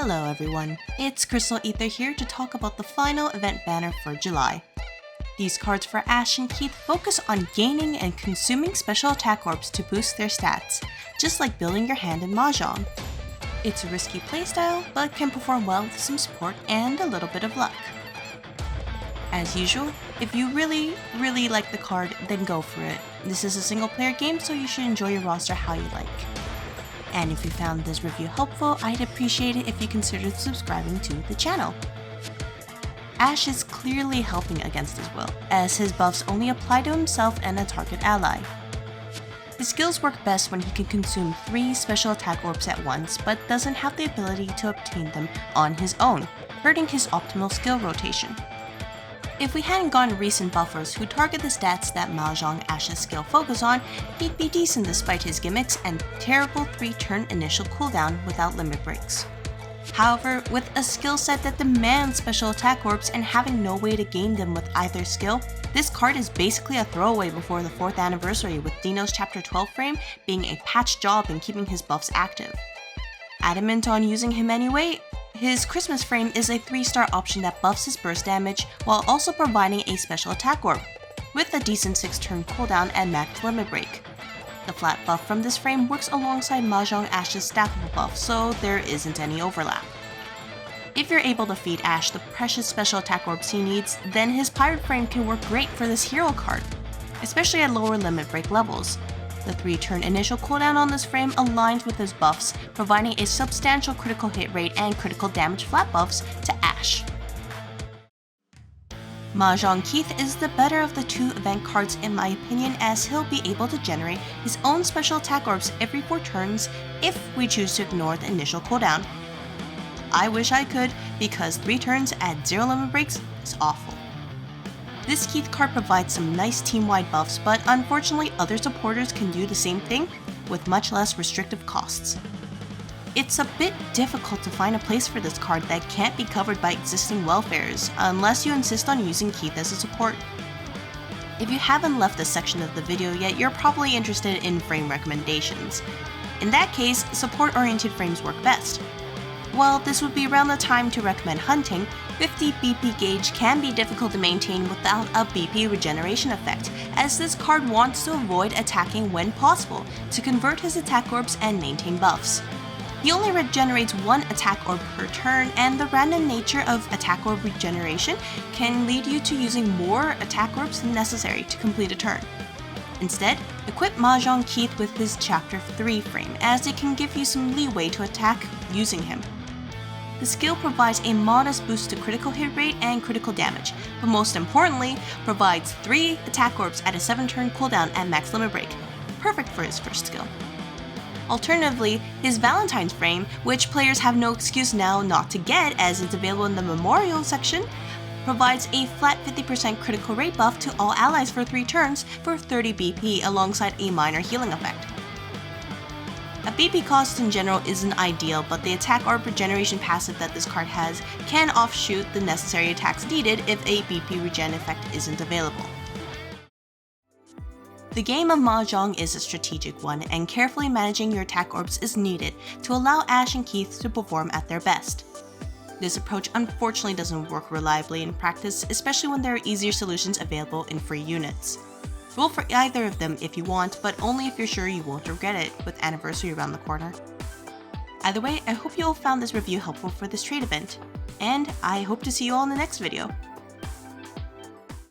Hello everyone, it's Crystal Ether here to talk about the final event banner for July. These cards for Asch and Keith focus on gaining and consuming special attack orbs to boost their stats, just like building your hand in Mahjong. It's a risky playstyle, but can perform well with some support and a little bit of luck. As usual, if you really like the card, then go for it. This is a single player game, so you should enjoy your roster how you like. And if you found this review helpful, I'd appreciate it if you considered subscribing to the channel. Asch is clearly helping against his will, as his buffs only apply to himself and a target ally. His skills work best when he can consume 3 special attack orbs at once, but doesn't have the ability to obtain them on his own, hurting his optimal skill rotation. If we hadn't gotten recent buffers who target the stats that Mahjong Asch's skill focus on, he'd be decent despite his gimmicks and terrible 3-turn initial cooldown without limit breaks. However, with a skill set that demands special attack orbs and having no way to gain them with either skill, this card is basically a throwaway before the 4th anniversary, with Dino's Chapter 12 frame being a patch job in keeping his buffs active. Adamant on using him anyway, his Christmas frame is a 3-star option that buffs his burst damage while also providing a special attack orb, with a decent 6-turn cooldown and max limit break. The flat buff from this frame works alongside Mahjong Asch's stackable buff, so there isn't any overlap. If you're able to feed Asch the precious special attack orbs he needs, then his pirate frame can work great for this hero card, especially at lower limit break levels. The 3-turn initial cooldown on this frame aligns with his buffs, providing a substantial critical hit rate and critical damage flat buffs to Asch. Mahjong Keith is the better of the 2 event cards in my opinion, as he'll be able to generate his own special attack orbs every 4 turns if we choose to ignore the initial cooldown. I wish I could, because 3 turns at 0 limit breaks is awful. This Keith card provides some nice team-wide buffs, but unfortunately other supporters can do the same thing with much less restrictive costs. It's a bit difficult to find a place for this card that can't be covered by existing welfares, unless you insist on using Keith as a support. If you haven't left this section of the video yet, you're probably interested in frame recommendations. In that case, support-oriented frames work best. While this would be around the time to recommend hunting, 50 BP gauge can be difficult to maintain without a BP regeneration effect, as this card wants to avoid attacking when possible to convert his attack orbs and maintain buffs. He only regenerates 1 attack orb per turn, and the random nature of attack orb regeneration can lead you to using more attack orbs than necessary to complete a turn. Instead, equip Mahjong Keith with his Chapter 3 frame, as it can give you some leeway to attack using him. The skill provides a modest boost to critical hit rate and critical damage, but most importantly, provides 3 attack orbs at a 7-turn cooldown and max limit break, perfect for his first skill. Alternatively, his Valentine's frame, which players have no excuse now not to get as it's available in the Memorial section, provides a flat 50% critical rate buff to all allies for 3 turns for 30 BP alongside a minor healing effect. A BP cost in general isn't ideal, but the attack orb regeneration passive that this card has can offshoot the necessary attacks needed if a BP regen effect isn't available. The game of Mahjong is a strategic one, and carefully managing your attack orbs is needed to allow Asch and Keith to perform at their best. This approach unfortunately doesn't work reliably in practice, especially when there are easier solutions available in free units. Roll for either of them if you want, but only if you're sure you won't regret it with anniversary around the corner. Either way, I hope you all found this review helpful for this trade event, and I hope to see you all in the next video.